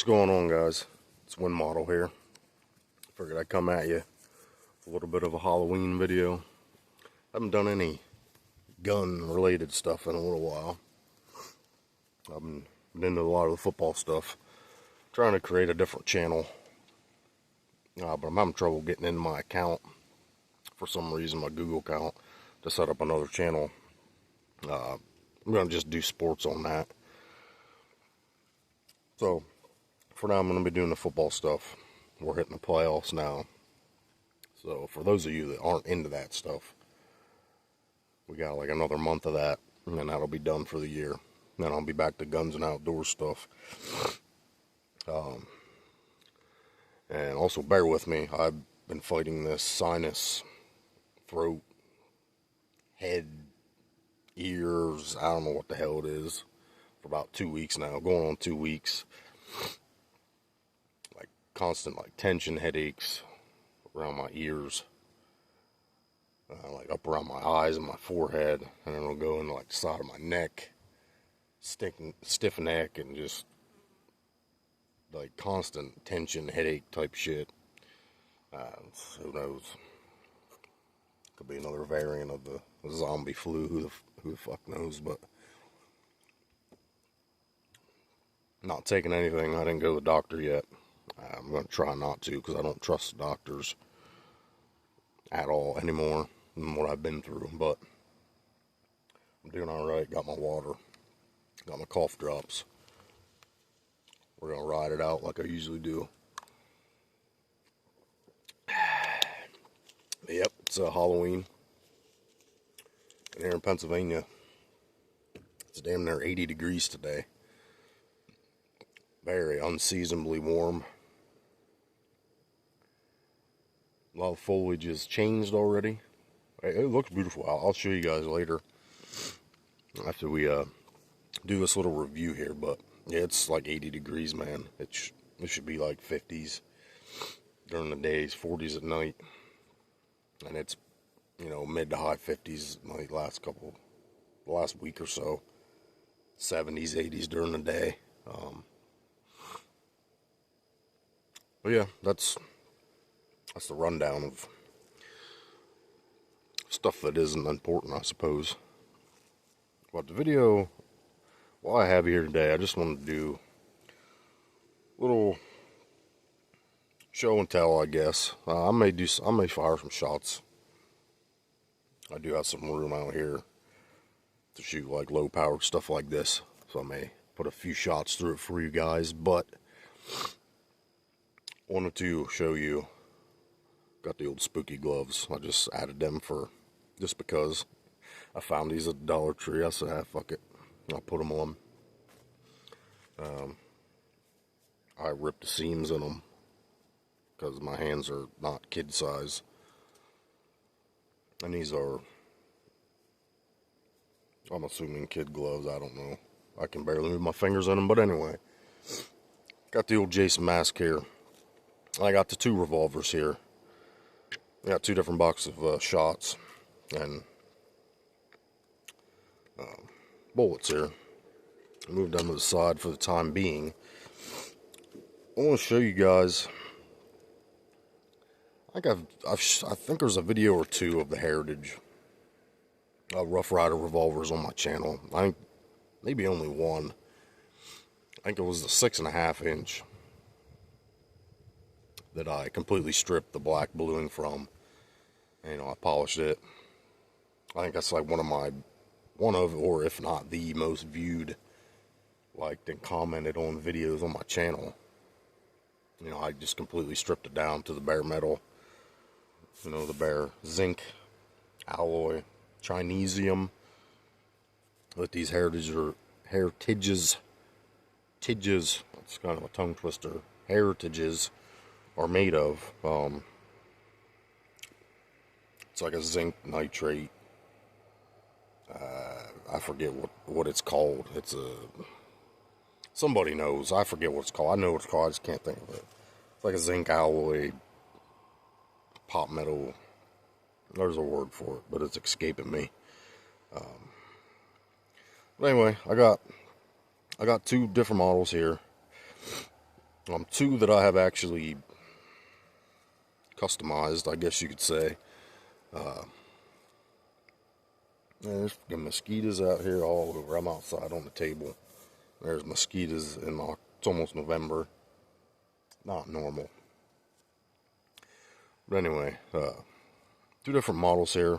What's going on, guys? It's Wind Model here. Figured I'd come at you with a little bit of a Halloween video. I haven't done any gun related stuff in a little while. I've been into a lot of the football stuff, trying to create a different channel, but I'm having trouble getting in my account for some reason, my Google account, to set up another channel. I'm going to just do sports on that. So for now, I'm going to be doing the football stuff. We're hitting the playoffs now. So for those of you that aren't into that stuff, we got like another month of that, and then that'll be done for the year. Then I'll be back to guns and outdoor stuff. And also bear with me. I've been fighting this sinus, throat, head, ears, I don't know what the hell it is, for about 2 weeks now. Going on 2 weeks. Like constant tension, headaches around my ears. Like up around my eyes and my forehead, and then it'll go into like the side of my neck, stiff neck, and just like constant tension, headache type shit. Who knows? Could be another variant of the zombie flu. Who the fuck knows? But not taking anything. I didn't go to the doctor yet. I'm going to try not to, because I don't trust the doctors at all anymore than what I've been through. But I'm doing alright. Got my water. Got my cough drops. We're going to ride it out like I usually do. Yep, it's Halloween. And here in Pennsylvania, it's damn near 80 degrees today. Very unseasonably warm. A lot of foliage has changed already. It looks beautiful. I'll show you guys later after we do this little review here. But yeah, it's like 80 degrees, man. It should be like 50s during the days, 40s at night. And it's, mid to high 50s like the last week or so. 70s, 80s during the day. But yeah, that's the rundown of stuff that isn't important, I suppose. But the video, what I have here today, I just wanted to do a little show and tell, I guess. I may fire some shots. I do have some room out here to shoot like low powered stuff like this, so I may put a few shots through it for you guys. But wanted to show you, got the old spooky gloves. I just added them just because I found these at the Dollar Tree. I said, fuck it, I'll put them on. I ripped the seams in them because my hands are not kid size. And these are, I'm assuming, kid gloves. I don't know. I can barely move my fingers in them. But anyway, got the old Jason mask here. I got the 2 revolvers here. I got 2 different boxes of shots and bullets here. Move them to the side for the time being. I want to show you guys. I think there's a video or 2 of the Heritage Rough Rider revolvers on my channel. I think maybe only one. I think it was the 6.5 inch that I completely stripped the black bluing from. And, I polished it. I think that's like one of, or if not the most viewed, liked and commented on videos on my channel. I just completely stripped it down to the bare metal. The bare zinc, alloy, Chinesium. With these heritages, that's kind of a tongue twister, heritages are made of. It's like a zinc nitrate. I forget what it's called. Somebody knows. I forget what it's called. I know what it's called. I just can't think of it. It's like a zinc alloy, pot metal. There's a word for it, but it's escaping me. But anyway, I got 2 different models here. Two that I have actually customized, I guess you could say. There's the mosquitoes out here all over. I'm outside on the table. There's mosquitoes it's almost November. Not normal. But anyway, two different models here.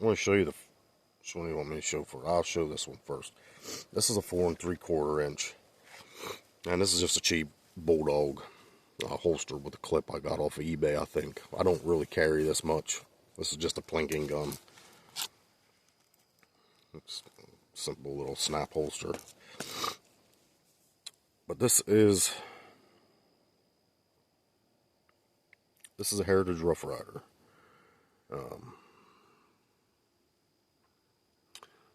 I want to show you which one you want me to show for. I'll show this one first. This is a 4 3/4 inch. And this is just a cheap Bulldog holster with a clip I got off of eBay, I think. I don't really carry this much. This is just a plinking gun. It's a simple little snap holster. But this is a Heritage Rough Rider.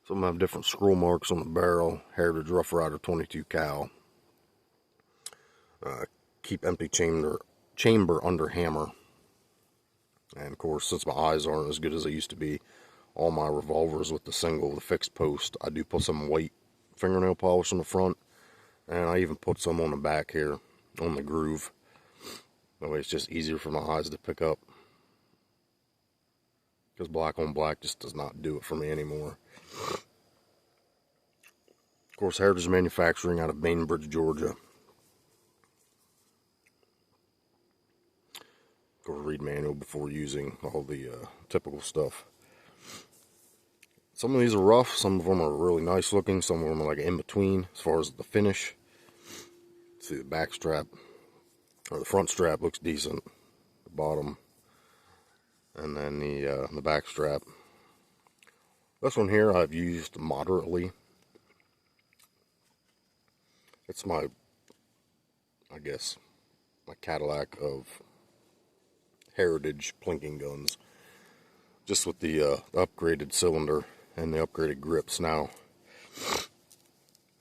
Some have different scroll marks on the barrel. Heritage Rough Rider 22 cal. Keep empty chamber under hammer. And of course, since my eyes aren't as good as they used to be, all my revolvers with the fixed post, I do put some white fingernail polish on the front, and I even put some on the back here on the groove. That way it's just easier for my eyes to pick up, because black on black just does not do it for me anymore. Of course, Heritage Manufacturing out of Bainbridge, Georgia. Go read manual before using all the typical stuff. Some of these are rough, some of them are really nice looking, some of them are like in between as far as the finish. See, the back strap, or the front strap looks decent, the bottom, and then the back strap. This one here I've used moderately. It's my Cadillac of Heritage plinking guns, just with the upgraded cylinder and the upgraded grips. Now,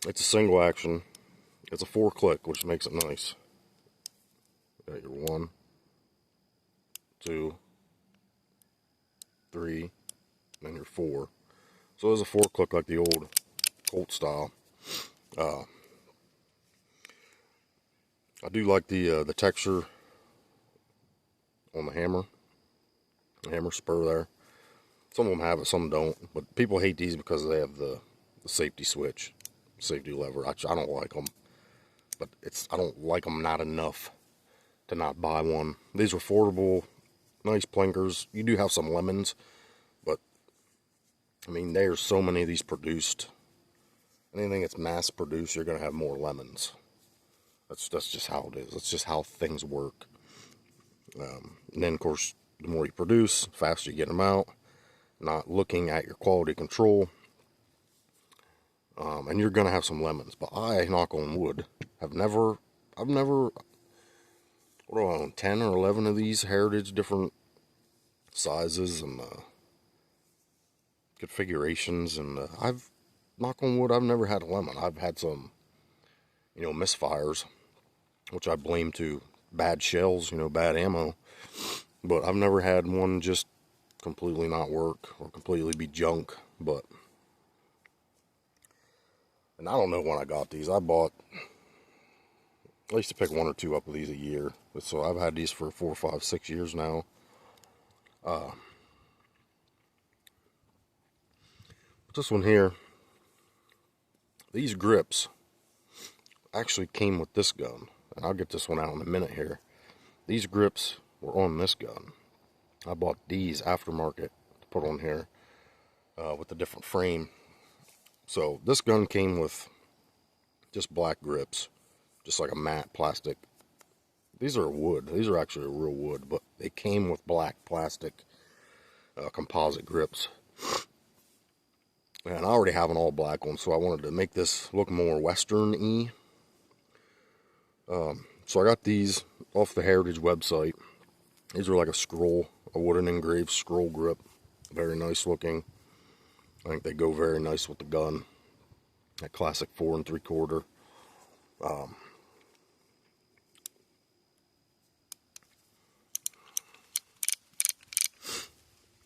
it's a single action. It's a 4-click, which makes it nice. Got your 1, 2, 3, and then your 4. So there's a 4-click like the old Colt style. I do like the texture on the hammer spur there. Some of them have it, some don't. But people hate these because they have the safety switch, safety lever. I don't like them. But I don't like them not enough to not buy one. These are affordable, nice plinkers. You do have some lemons, but I mean, there's so many of these produced. Anything that's mass produced, you're going to have more lemons. That's just how it is. That's just how things work. And then, of course, the more you produce, the faster you get them out. Not looking at your quality control. And you're going to have some lemons. But I, knock on wood, I've never, what do I own, 10 or 11 of these Heritage different sizes and configurations. And knock on wood, I've never had a lemon. I've had some, misfires, which I blame to bad shells, bad ammo. But I've never had one just completely not work or completely be junk. And I don't know when I got these. I used to pick 1 or 2 up of these a year. So I've had these for 4, 5, 6 years now. This one here, these grips actually came with this gun. And I'll get this one out in a minute here. These grips were on this gun. I bought these aftermarket to put on here with a different frame. So this gun came with just black grips, just like a matte plastic. These are wood. These are actually real wood, but they came with black plastic composite grips. And I already have an all black one, so I wanted to make this look more Western-y. So I got these off the Heritage website. These are like a wooden engraved scroll grip. Very nice looking. I think they go very nice with the gun. That classic 4 3/4.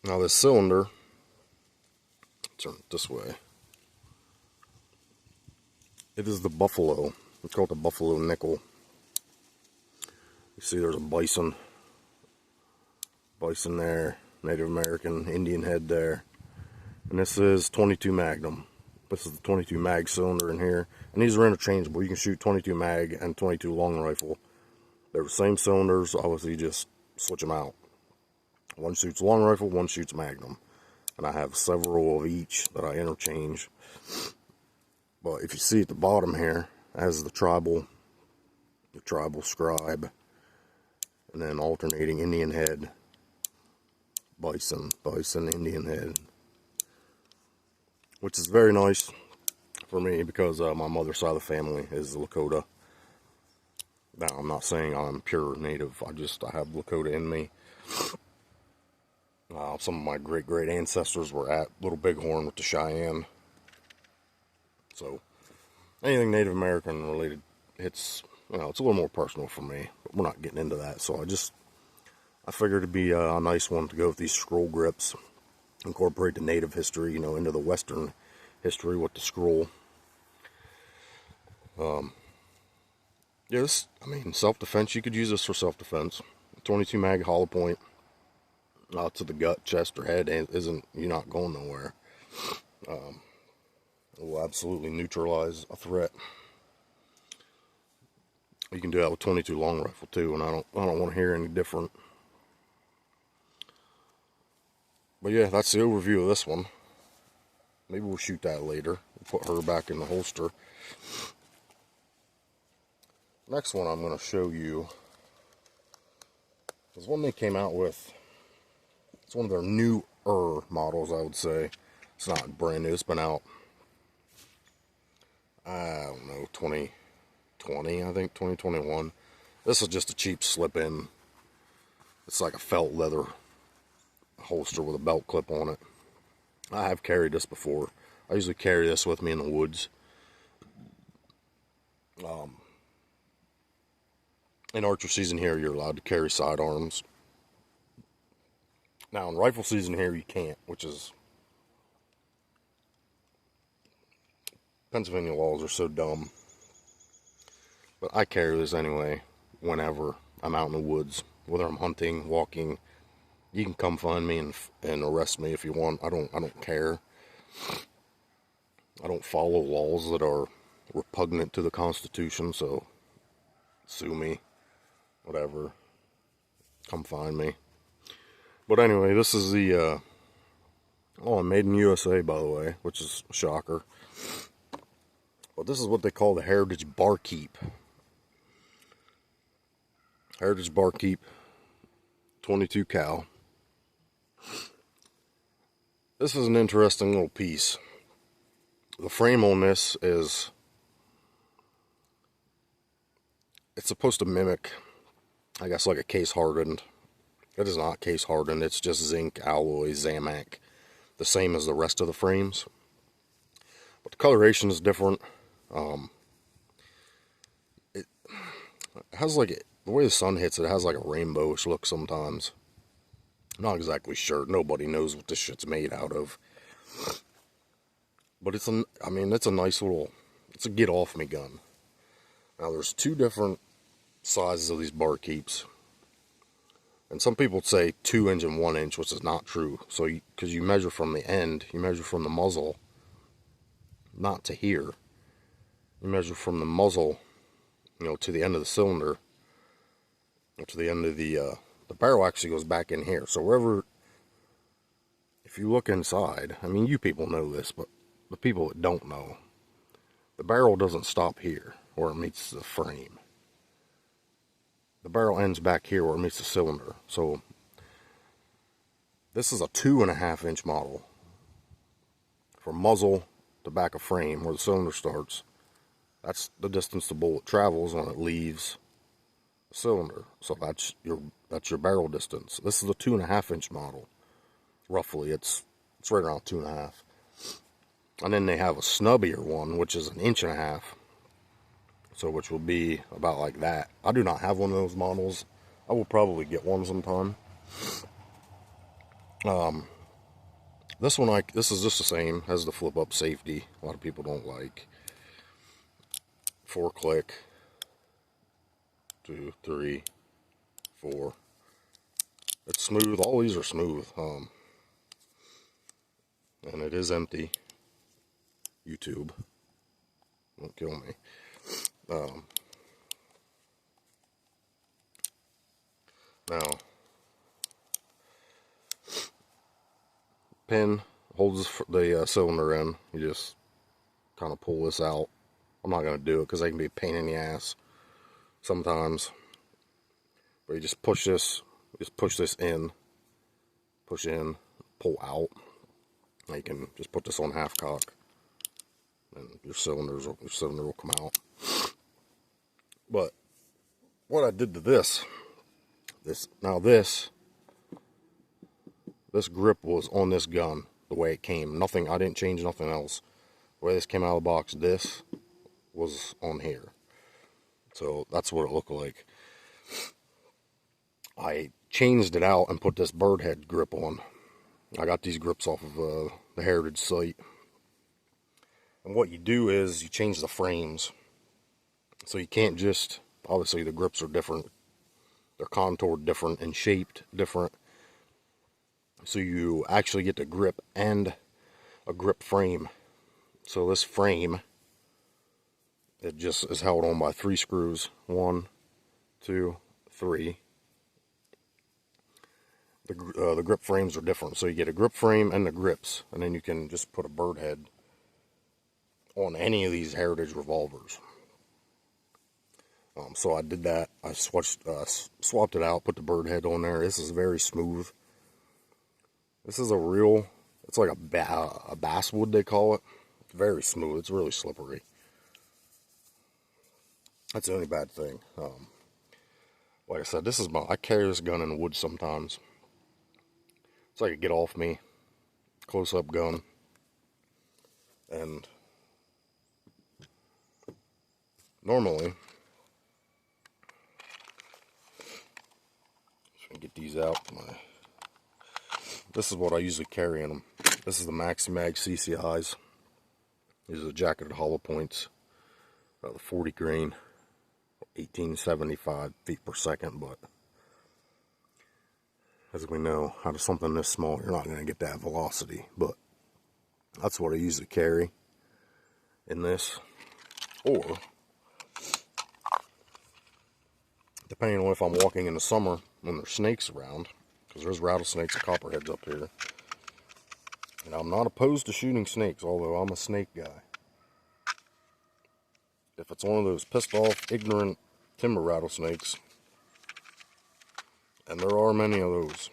Now this cylinder, turn it this way. It is the Buffalo. We call it the Buffalo nickel. You see there's a bison there, Native American Indian head there. And this is 22 Magnum. This is the 22 mag cylinder in here. And these are interchangeable. You can shoot 22 mag and 22 long rifle. They're the same cylinders, obviously you just switch them out. One shoots long rifle, one shoots Magnum. And I have several of each that I interchange. But if you see at the bottom here, it has the tribal scribe, and then alternating Indian head, bison, Indian head. Which is very nice for me because my mother's side of the family is Lakota. Now, I'm not saying I'm pure native, I have Lakota in me. Some of my great ancestors were at Little Bighorn with the Cheyenne. So, anything Native American related, it's a little more personal for me. But we're not getting into that, so I figured it'd be a nice one to go with these scroll grips. Incorporate the native history, into the Western history with the scroll. Self-defense, you could use this for self-defense. 22 mag hollow point to the gut, chest, or head, you're not going nowhere. It will absolutely neutralize a threat. You can do that with 22 long rifle too, and I don't want to hear any different. But yeah, that's the overview of this one. Maybe we'll shoot that later. We'll put her back in the holster. Next one I'm going to show you is one they came out with. It's one of their newer models, I would say. It's not brand new. It's been out, I don't know, 2020, I think, 2021. This is just a cheap slip-in. It's like a felt leather holster with a belt clip on it. I have carried this before. I usually carry this with me in the woods. In archer season here, you're allowed to carry sidearms. Now, in rifle season here, you can't, which is... Pennsylvania laws are so dumb. But I carry this anyway, whenever I'm out in the woods. Whether I'm hunting, walking, you can come find me and arrest me if you want. I don't care. I don't follow laws that are repugnant to the Constitution, so sue me, whatever. Come find me. But anyway, this is the made in USA, by the way, which is a shocker. But this is what they call the Heritage Barkeep. Heritage Barkeep 22 cal. This is an interesting little piece. The frame on this is, it's supposed to mimic, I guess, like a case hardened. It is not case hardened, it's just zinc, alloy, Zamac, the same as the rest of the frames. But the coloration is different. It has like, the way the sun hits it, it has like a rainbowish look sometimes. Not exactly sure. Nobody knows what this shit's made out of. But it's a nice little, it's a get off me gun. Now there's two different sizes of these barkeeps. And some people say 2 inch and 1 inch, which is not true. So, because you measure from the end, you measure from the muzzle, not to here. You measure from the muzzle, to the end of the cylinder, or to the end of the barrel actually goes back in here. So wherever, if you look inside, you people know this, but the people that don't know, the barrel doesn't stop here where it meets the frame. The barrel ends back here where it meets the cylinder. So this is a 2.5 inch model. From muzzle to back of frame where the cylinder starts. That's the distance the bullet travels when it leaves the cylinder. So that's your barrel distance. This is a 2.5 inch model. Roughly, it's right around 2.5. And then they have a snubbier one, which is 1.5 inches. So which will be about like that. I do not have one of those models. I will probably get one sometime. This is just the same. Has the flip up safety. A lot of people don't like. 4 click. 2, 3. for. It's smooth. All these are smooth. And it is empty. YouTube. Don't kill me. Now, pin holds the cylinder in. You just kind of pull this out. I'm not going to do it because they can be a pain in the ass sometimes. But you just push this in, push in, pull out. Now you can just put this on half cock, and your cylinder will come out. But what I did to this grip was on this gun the way it came. Nothing, I didn't change nothing else. The way this came out of the box, this was on here. So that's what it looked like. I changed it out and put this bird head grip on. I got these grips off of the Heritage site. And what you do is you change the frames. So you can't just, obviously the grips are different. They're contoured different and shaped different. So you actually get the grip and a grip frame. So this frame, it just is held on by 3 screws. 1, 2, 3. The grip frames are different. So you get a grip frame and the grips. And then you can just put a bird head on any of these Heritage revolvers. So I did that. I swapped it out, put the bird head on there. This is very smooth. This is it's like a basswood, they call it. It's very smooth. It's really slippery. That's the only bad thing. Like I said, I carry this gun in the woods sometimes. It's like a get off me, close-up gun. And normally, get these out. This is what I usually carry in them. This is the Maxi Mag CCIs. These are the jacketed hollow points. The 40 grain, 1875 feet per second. But as we know, out of something this small, you're not going to get that velocity. But that's what I usually carry in this. Or, depending on if I'm walking in the summer when there's snakes around, because there's rattlesnakes and copperheads up here. And I'm not opposed to shooting snakes, although I'm a snake guy. If it's one of those pissed off, ignorant timber rattlesnakes, and there are many of those,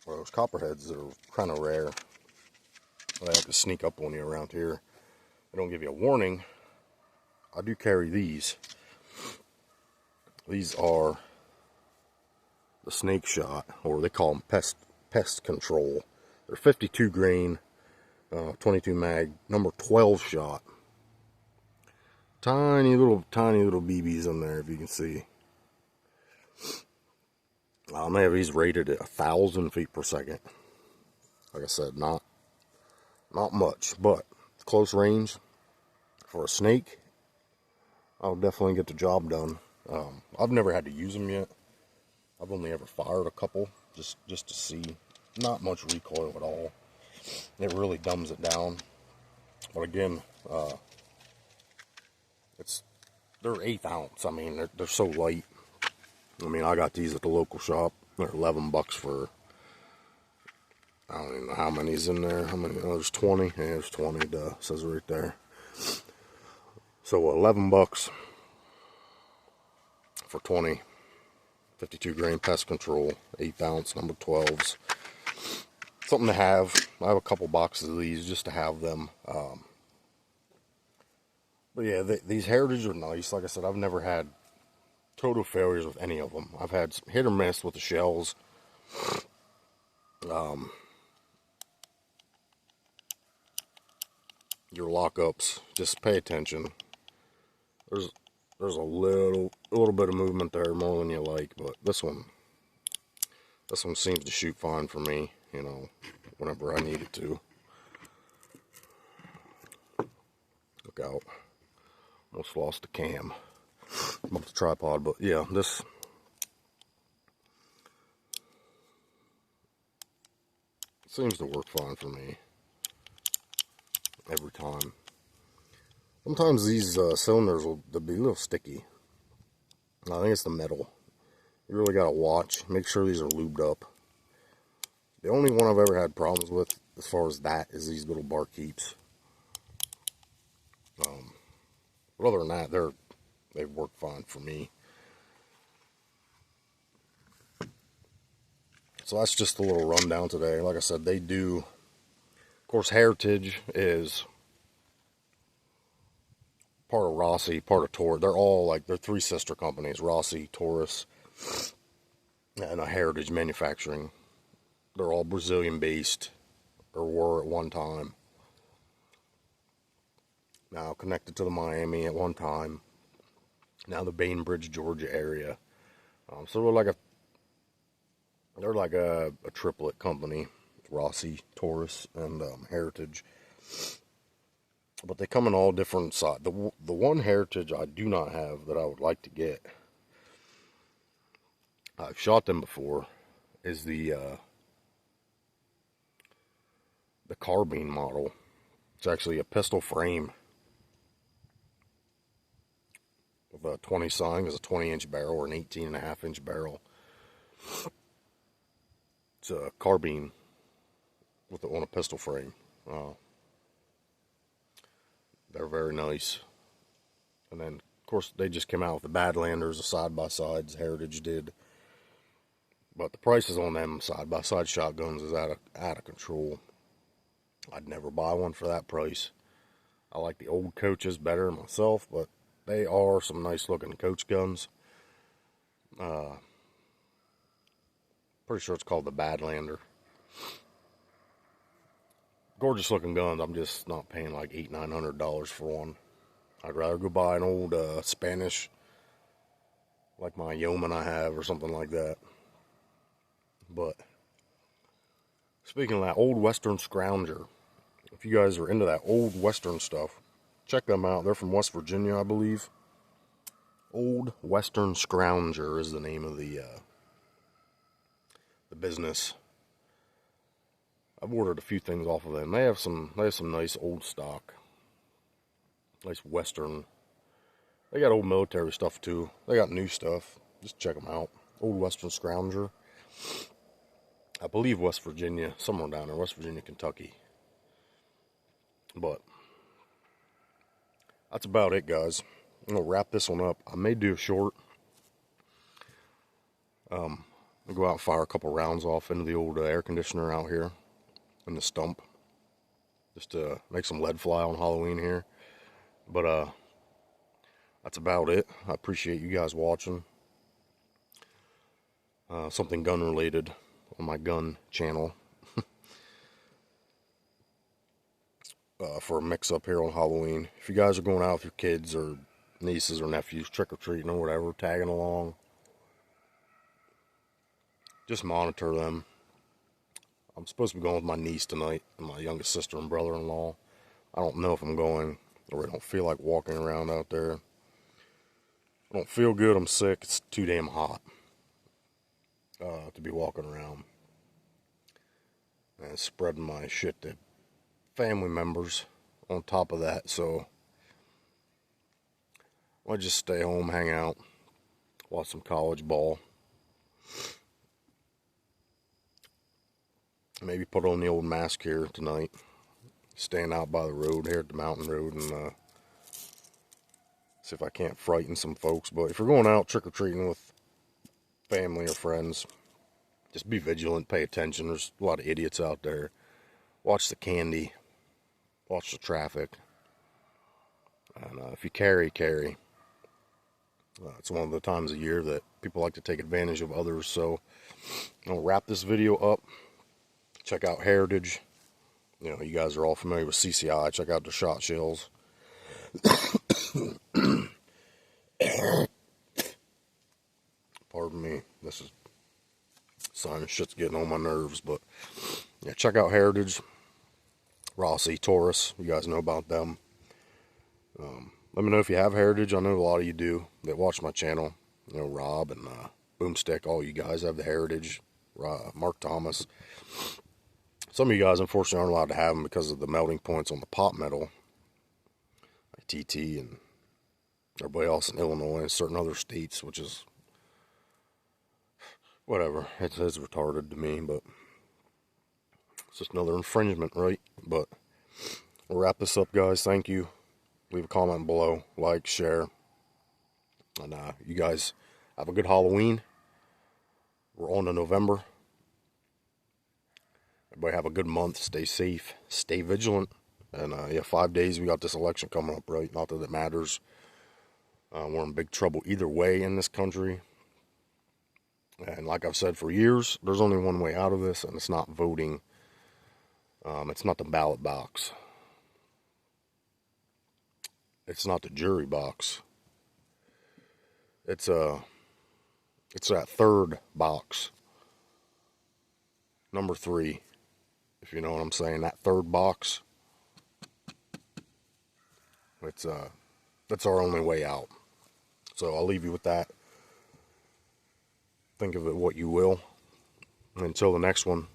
or those copperheads that are kind of rare, but I have to sneak up on you around here. They don't give you a warning. I do carry these. These are the snake shot, or they call them pest control. They're 52 grain, 22 mag, number 12 shot. Tiny little BBs in there, if you can see. They have these rated at 1,000 feet per second. Like I said, not much, but close range for a snake, I'll definitely get the job done. I've never had to use them yet. I've only ever fired a couple, just to see. Not much recoil at all. It really dumbs it down. But again, they're 1/8 ounce. I mean, they're so light. I mean, I got these at the local shop. They're $11 for, I don't even know how many's in there. How many? Oh, there's 20. Yeah, there's 20. Duh, says it right there. So $11 for 20. 52 grain pest control, 1/8 ounce, number 12s. Something to have. I have a couple boxes of these just to have them. But yeah, these Heritage are nice. Like I said, I've never had total failures with any of them. I've had hit or miss with the shells. Your lockups, just pay attention. There's a little bit of movement there, more than you like, but this one seems to shoot fine for me, you know, whenever I need it to. Look out. Almost lost the cam. I'm off the tripod, but yeah, this seems to work fine for me every time. Sometimes these cylinders will be a little sticky. I think it's the metal. You really gotta watch, make sure these are lubed up. The only one I've ever had problems with as far as that is these little bar keeps. But other than that, they've worked fine for me. So that's just a little rundown today. Like I said, they do, of course, Heritage is part of Rossi, part of Taurus. They're all like, they're three sister companies, Rossi, Taurus, and Heritage Manufacturing. They're all Brazilian based, or were at one time. Now connected to the Miami at one time. Now the Bainbridge, Georgia area. So they're like a triplet company, Rossi, Taurus, and Heritage. But they come in all different sizes. The one Heritage I do not have that I would like to get, I've shot them before, is the carbine model. It's actually a pistol frame with a 20 sign, is a 20-inch barrel or an 18.5-inch barrel. It's a carbine on a pistol frame. They're very nice. And then, of course, they just came out with the Badlanders, the side-by-sides, Heritage did. But the prices on them side-by-side shotguns is out of control. I'd never buy one for that price. I like the old coaches better myself, but they are some nice-looking coach guns. Pretty sure it's called the Badlander. Gorgeous looking guns. I'm just not paying like $800-900 for one. I'd rather go buy an old Spanish, like my Yeoman I have, or something like that. But speaking of that, Old Western Scrounger, if you guys are into that old Western stuff, check them out. They're from West Virginia, I believe. Old Western Scrounger is the name of the business. I've ordered a few things off of them. They have some nice old stock, nice Western. They got old military stuff too. They got new stuff. Just check them out. Old Western Scrounger. I believe West Virginia, somewhere down there, West Virginia, Kentucky. But that's about it, guys. I'm gonna wrap this one up. I may do a short. I'll go out and fire a couple rounds off into the old air conditioner out here in the stump, just to make some lead fly on Halloween here. But that's about it. I appreciate you guys watching. Something gun related on my gun channel. For a mix up here on Halloween. If you guys are going out with your kids or nieces or nephews trick-or-treating or whatever, tagging along, just monitor them. I'm supposed to be going with my niece tonight and my youngest sister and brother-in-law. I don't know if I'm going, or I don't feel like walking around out there. I don't feel good. I'm sick. It's too damn hot to be walking around and spreading my shit to family members on top of that. So I'll just stay home, hang out, watch some college ball. Maybe put on the old mask here tonight. Stand out by the road here at the mountain road and see if I can't frighten some folks. But if you're going out trick-or-treating with family or friends, just be vigilant, pay attention. There's a lot of idiots out there. Watch the candy. Watch the traffic. And if you carry. It's one of the times of year that people like to take advantage of others. So I'll wrap this video up. Check out Heritage. You know, you guys are all familiar with CCI. Check out the shot shells. Pardon me. This is sinus shit's getting on my nerves. But yeah, check out Heritage. Rossi, Taurus. You guys know about them. Let me know if you have heritage. I know a lot of you do that watch my channel. You know, Rob and Boomstick, all you guys have the heritage. Mark Thomas. Some of you guys, unfortunately, aren't allowed to have them because of the melting points on the pot metal. Like TT and everybody else in Illinois and certain other states, which is whatever. It's retarded to me, but it's just another infringement, right? But we'll wrap this up, guys. Thank you. Leave a comment below, like, share, and you guys have a good Halloween. We're on to November. Everybody have a good month. Stay safe. Stay vigilant. And yeah, 5 days. We got this election coming up, right? Not that it matters. We're in big trouble either way in this country. And like I've said for years, there's only one way out of this, and it's not voting. It's not the ballot box. It's not the jury box. It's that third box. Number 3. If you know what I'm saying, that third box. That's our only way out. So I'll leave you with that. Think of it what you will. Until the next one,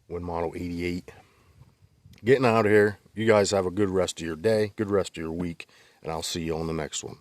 Win Model 88. Getting out of here. You guys have a good rest of your day, good rest of your week, and I'll see you on the next one.